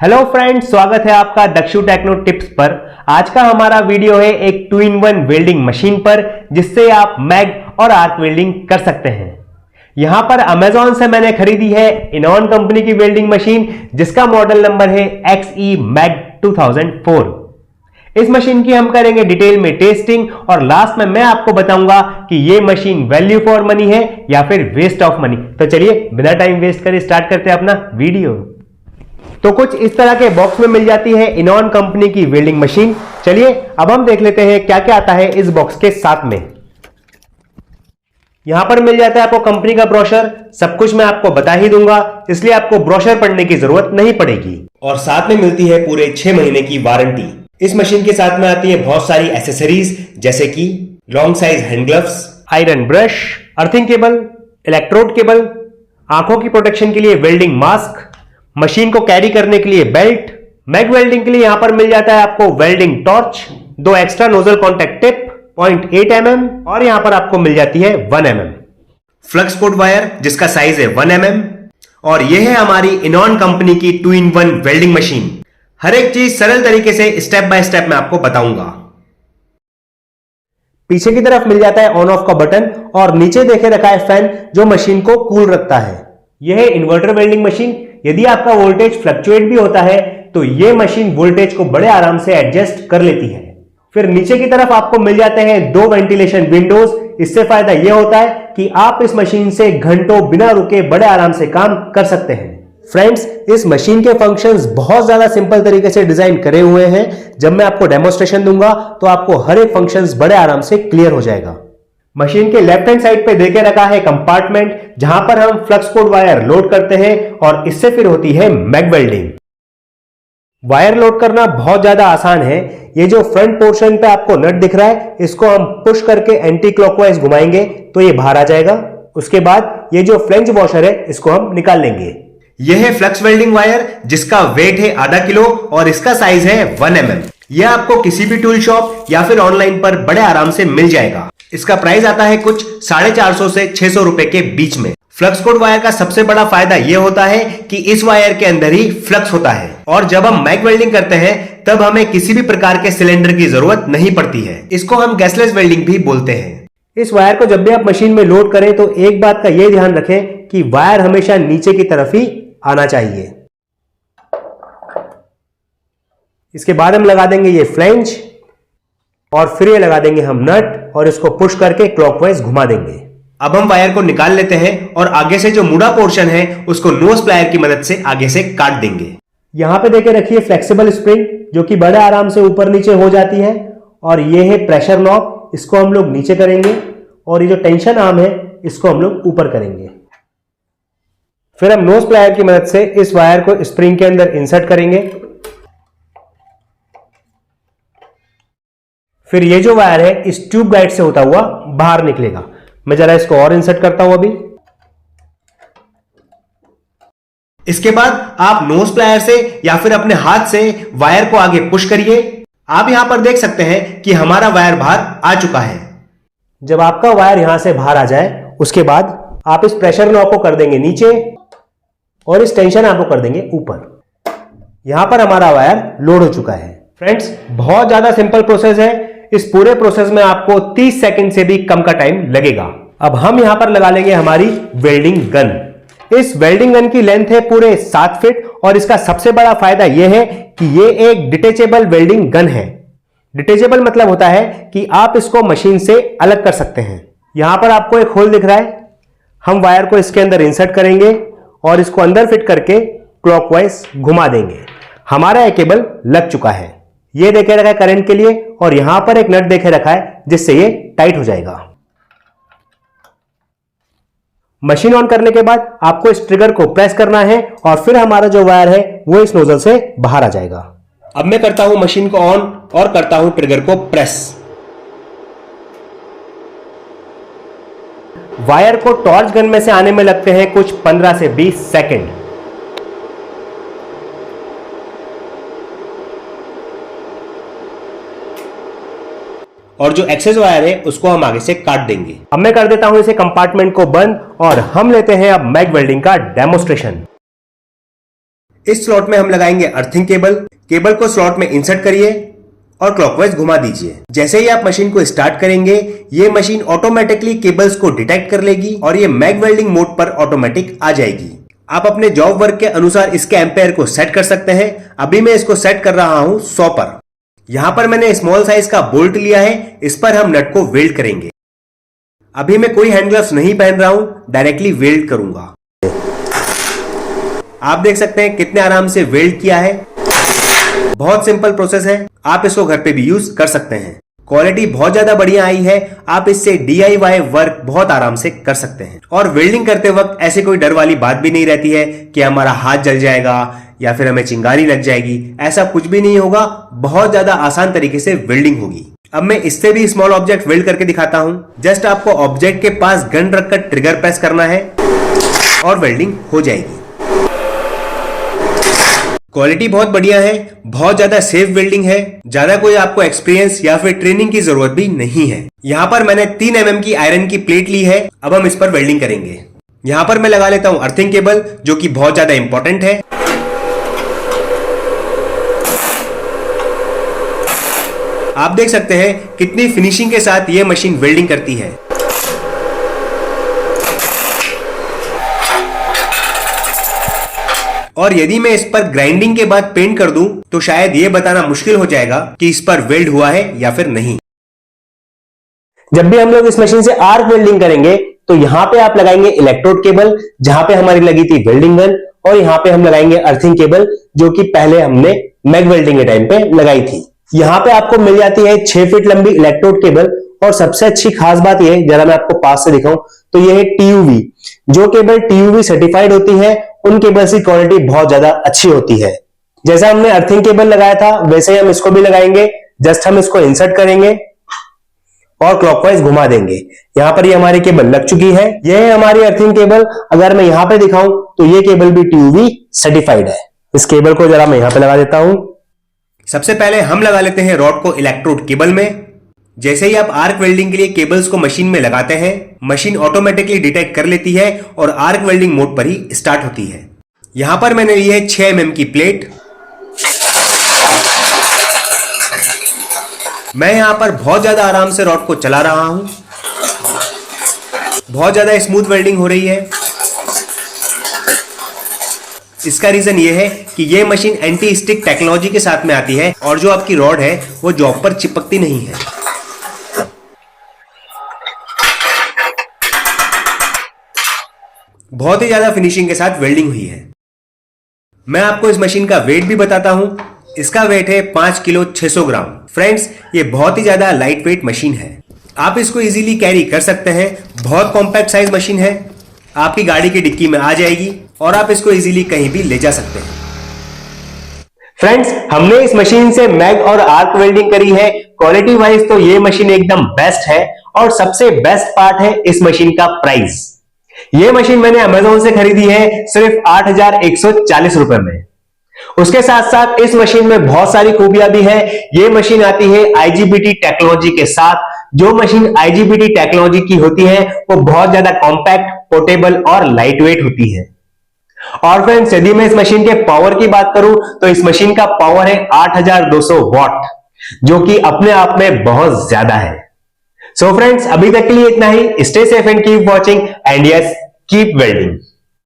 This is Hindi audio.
हेलो फ्रेंड्स, स्वागत है आपका दक्षु टेक्नो टिप्स पर। आज का हमारा वीडियो है एक 2-in-1 वेल्डिंग मशीन पर, जिससे आप मैग और आर्क वेल्डिंग कर सकते हैं। यहां पर अमेजॉन से मैंने खरीदी है इनॉन कंपनी की वेल्डिंग मशीन, जिसका मॉडल नंबर है XE Mag 2004। इस मशीन की हम करेंगे डिटेल में टेस्टिंग और लास्ट में मैं आपको बताऊंगा कि ये मशीन वैल्यू फॉर मनी है या फिर वेस्ट ऑफ मनी। तो चलिए बिना टाइम वेस्ट करे स्टार्ट करते हैं अपना वीडियो। तो कुछ इस तरह के बॉक्स में मिल जाती है इनॉन कंपनी की वेल्डिंग मशीन। चलिए अब हम देख लेते हैं क्या क्या आता है इस बॉक्स के साथ में। यहां पर मिल जाता है आपको कंपनी का ब्रोशर। सब कुछ मैं आपको बता ही दूंगा, इसलिए आपको ब्रोशर पढ़ने की जरूरत नहीं पड़ेगी। और साथ में मिलती है पूरे 6 महीने की वारंटी। इस मशीन के साथ में आती है बहुत सारी एसेसरीज, जैसे कि long size hand gloves, iron brush, earthing cable, electrode cable, आंखों की प्रोटेक्शन के लिए वेल्डिंग मास्क, मशीन को कैरी करने के लिए बेल्ट। मैग वेल्डिंग के लिए यहां पर मिल जाता है आपको welding torch, 2 extra nozzle contact tip 0.8 mm और यहां पर आपको मिल जाती है 1 mm फ्लक्स कोट वायर, जिसका साइज है 1 mm। और यह है हमारी इनॉन कंपनी की 2-in-1 वेल्डिंग मशीन। हर एक चीज सरल तरीके से स्टेप बाय स्टेप मैं आपको बताऊंगा। पीछे की तरफ मिल जाता है ऑन ऑफ का बटन और नीचे देखे रखा है फैन, जो मशीन को कूल रखता है। यह है इन्वर्टर वेल्डिंग मशीन। यदि आपका वोल्टेज फ्लक्चुएट भी होता है तो यह मशीन वोल्टेज को बड़े आराम से एडजस्ट कर लेती है। फिर नीचे की तरफ आपको मिल जाते हैं 2 वेंटिलेशन विंडोज। इससे फायदा यह होता है कि आप इस मशीन से घंटों बिना रुके बड़े आराम से काम कर सकते हैं। फ्रेंड्स, इस मशीन के फंक्शंस बहुत ज्यादा सिंपल तरीके से डिजाइन करे हुए हैं। जब मैं आपको डेमोस्ट्रेशन दूंगा तो आपको हर एक फंक्शंस बड़े आराम से क्लियर हो जाएगा। मशीन के लेफ्ट हैंड साइड पे देके रखा है कंपार्टमेंट, जहां पर हम फ्लक्स कोड वायर लोड करते हैं और इससे फिर होती है मैग वेल्डिंग। वायर लोड करना बहुत ज्यादा आसान है। ये जो फ्रंट पोर्शन पे आपको नट दिख रहा है, इसको हम पुश करके एंटी क्लॉकवाइज घुमाएंगे तो ये बाहर आ जाएगा। उसके बाद ये जो फ्लेंज वॉशर है, इसको हम निकाल लेंगे। यह है फ्लक्स वेल्डिंग वायर, जिसका वेट है आधा किलो और इसका साइज है 1 mm। यह आपको किसी भी टूल शॉप या फिर ऑनलाइन पर बड़े आराम से मिल जाएगा। इसका प्राइस आता है कुछ 450 से 600 रुपए के बीच में। फ्लक्स कोड वायर का सबसे बड़ा फायदा यह होता है कि इस वायर के अंदर ही फ्लक्स होता है और जब हम मैग वेल्डिंग करते हैं तब हमें किसी भी प्रकार के सिलेंडर की जरूरत नहीं पड़ती है। इसको हम गैसलेस वेल्डिंग भी बोलते हैं। इस वायर को जब भी आप मशीन में लोड करें तो एक बात का यह ध्यान रखें कि वायर हमेशा नीचे की तरफ ही आना चाहिए। इसके बाद हम लगा देंगे ये फ्लेंज और फिर ये लगा देंगे हम नट और इसको पुश करके क्लॉकवाइज घुमा देंगे। अब हम वायर को निकाल लेते हैं और आगे से जो मुड़ा पोर्शन है उसको नोज प्लायर की मदद से आगे से काट देंगे। यहां पे देखे रखिए फ्लेक्सिबल स्प्रिंग, जो कि बड़े आराम से ऊपर नीचे हो जाती है। और ये है प्रेशर नॉब, इसको हम लोग नीचे करेंगे और ये जो टेंशन आर्म है इसको हम लोग ऊपर करेंगे। फिर हम नोज प्लायर की मदद से इस वायर को स्प्रिंग के अंदर इंसर्ट करेंगे। फिर ये जो वायर है इस ट्यूब गाइड से होता हुआ बाहर निकलेगा। मैं जरा इसको और इंसर्ट करता हूं अभी। इसके बाद आप नोज प्लायर से या फिर अपने हाथ से वायर को आगे पुश करिए। आप यहां पर देख सकते हैं कि हमारा वायर बाहर आ चुका है। जब आपका वायर यहां से बाहर आ जाए, उसके बाद आप इस प्रेशर नॉब को कर देंगे नीचे और इस टेंशन आर्म को कर देंगे ऊपर। यहां पर हमारा वायर लोड हो चुका है। फ्रेंड्स, बहुत ज्यादा सिंपल प्रोसेस है। इस पूरे प्रोसेस में आपको 30 सेकंड से भी कम का टाइम लगेगा। अब हम यहां पर लगा लेंगे हमारी वेल्डिंग गन। इस वेल्डिंग गन की लेंथ है पूरे 7 फीट और इसका सबसे बड़ा फायदा यह है कि यह एक डिटेचेबल वेल्डिंग गन है। डिटेचेबल मतलब होता है कि आप इसको मशीन से अलग कर सकते हैं। यहां पर आपको एक होल दिख रहा है, हम वायर को इसके अंदर इंसर्ट करेंगे और इसको अंदर फिट करके क्लॉकवाइज घुमा देंगे। हमारा यह केबल लग चुका है। ये देखे रखा है करंट के लिए और यहां पर एक नट देखे रखा है जिससे ये टाइट हो जाएगा। मशीन ऑन करने के बाद आपको इस ट्रिगर को प्रेस करना है और फिर हमारा जो वायर है वो इस नोजल से बाहर आ जाएगा। अब मैं करता हूं मशीन को ऑन और करता हूं ट्रिगर को प्रेस। वायर को टॉर्च गन में से आने में लगते हैं कुछ 15 से 20 सेकंड। और जो एक्सेस वायर है उसको हम आगे से काट देंगे। अब मैं कर देता हूं इसे कंपार्टमेंट को बंद और हम लेते हैं अब मैग वेल्डिंग का डेमोस्ट्रेशन। इस स्लॉट में हम लगाएंगे अर्थिंग केबल। केबल को स्लॉट में इंसर्ट करिए और क्लॉकवाइज घुमा दीजिए। जैसे ही आप मशीन को स्टार्ट करेंगे, ये मशीन ऑटोमेटिकली केबल्स को डिटेक्ट कर लेगी और ये मैग वेल्डिंग मोड पर ऑटोमेटिक आ जाएगी। आप अपने जॉब वर्क के अनुसार इसके एम्पेयर को सेट कर सकते हैं। अभी मैं इसको सेट कर रहा हूं 100 पर। यहां पर मैंने स्मॉल साइज का बोल्ट लिया है, इस पर हम नट को वेल्ड करेंगे। अभी मैं कोई हैंड ग्लव्स नहीं पहन रहा हूं, डायरेक्टली वेल्ड करूंगा। आप देख सकते हैं कितने आराम से वेल्ड किया है। बहुत सिंपल प्रोसेस है, आप इसको घर पे भी यूज कर सकते हैं। क्वालिटी बहुत ज्यादा बढ़िया आई है, आप इससे DIY वर्क बहुत आराम से कर सकते हैं। और वेल्डिंग करते वक्त ऐसे कोई डर वाली बात भी नहीं रहती है कि हमारा हाथ जल जाएगा या फिर हमें चिंगारी लग जाएगी। ऐसा कुछ भी नहीं होगा, बहुत ज्यादा आसान तरीके से वेल्डिंग होगी। अब मैं इससे भी स्मॉल ऑब्जेक्ट वेल्ड करके दिखाता हूं। जस्ट आपको ऑब्जेक्ट के पास गन रखकर ट्रिगर प्रेस करना है और वेल्डिंग हो जाएगी। क्वालिटी बहुत बढ़िया है, बहुत ज्यादा सेफ वेल्डिंग है, ज्यादा कोई आपको एक्सपीरियंस या फिर ट्रेनिंग की जरूरत भी नहीं है। यहाँ पर मैंने 3 mm की आयरन की प्लेट ली है। अब हम इस पर वेल्डिंग करेंगे। यहाँ पर मैं लगा लेता हूं अर्थिंग केबल, जो कि बहुत ज्यादा इंपॉर्टेंट है। आप देख सकते हैं कितनी फिनिशिंग के साथ ये मशीन वेल्डिंग करती है। और यदि मैं इस पर ग्राइंडिंग के बाद पेंट कर दूं तो शायद यह बताना मुश्किल हो जाएगा कि इस पर वेल्ड हुआ है या फिर नहीं। जब भी हम लोग इस मशीन से आर्क वेल्डिंग करेंगे तो यहां पे आप लगाएंगे इलेक्ट्रोड केबल, जहां पे हमारी लगी थी वेल्डिंग गन, और यहां पे हम लगाएंगे अर्थिंग केबल, जो कि पहले हमने मैग वेल्डिंग के टाइम पे लगाई थी। यहां पे आपको मिल जाती है 6 फीट लंबी इलेक्ट्रोड केबल। और सबसे अच्छी खास बात यह, जरा मैं आपको पास से दिखाऊं तो यह है TUV। जो केबल TUV सर्टिफाइड होती है उन केबल्स की क्वालिटी बहुत ज्यादा अच्छी होती है। जैसा हमने अर्थिंग केबल लगाया था वैसे ही हम इसको भी लगाएंगे। जस्ट हम इसको इंसर्ट करेंगे और क्लॉकवाइज घुमा देंगे। यहां पर ये हमारी केबल लग चुकी है। यह है हमारी अर्थिंग केबल। अगर मैं यहां पे दिखाऊं तो ये केबल भी TUV सर्टिफाइड है। इस केबल को जरा मैं यहां पे लगा देता हूं। सबसे पहले हम लगा लेते हैं रॉड को इलेक्ट्रोड केबल में। जैसे ही आप आर्क वेल्डिंग के लिए केबल्स को मशीन में लगाते हैं, मशीन ऑटोमेटिकली डिटेक्ट कर लेती है और आर्क वेल्डिंग मोड पर ही स्टार्ट होती है। यहां पर मैंने ली है 6 mm की प्लेट। मैं यहां पर बहुत ज्यादा आराम से रॉड को चला रहा हूं। बहुत ज्यादा स्मूथ वेल्डिंग हो रही है। इसका रीजन यह है कि यह मशीन एंटी स्टिक टेक्नोलॉजी के साथ में आती है और जो आपकी रॉड है वो जॉब पर चिपकती नहीं है। बहुत ही ज्यादा फिनिशिंग के साथ वेल्डिंग हुई है। मैं आपको इस मशीन का वेट भी बताता हूं। इसका वेट है 5 किलो 600 ग्राम। फ्रेंड्स, ये बहुत ही ज्यादा लाइट वेट मशीन है। आप इसको इजीली कैरी कर सकते हैं। बहुत कॉम्पैक्ट साइज मशीन है, आपकी गाड़ी की डिक्की में आ जाएगी और आप इसको इजीली कहीं भी ले जा सकते हैं। फ्रेंड्स, हमने इस मशीन से मैग और आर्क वेल्डिंग करी है। क्वालिटी वाइज तो ये मशीन एकदम बेस्ट है और सबसे बेस्ट पार्ट है इस मशीन का प्राइस। ये मशीन मैंने अमेज़न से खरीदी है सिर्फ 8,140 रुपए में। उसके साथ साथ इस मशीन में बहुत सारी खूबियां भी है। ये मशीन आती है IGBT टेक्नोलॉजी के साथ। जो मशीन IGBT टेक्नोलॉजी की होती है वो बहुत ज्यादा कॉम्पैक्ट, पोर्टेबल और लाइट वेट होती है। और फ्रेंड्स, यदि मैं इस मशीन के पावर की बात करूं तो इस मशीन का पावर है 8,200 वॉट, जो कि अपने आप में बहुत ज्यादा है। सो फ्रेंड्स, अभी तक के लिए इतना ही। Stay safe and keep watching and yes, keep welding.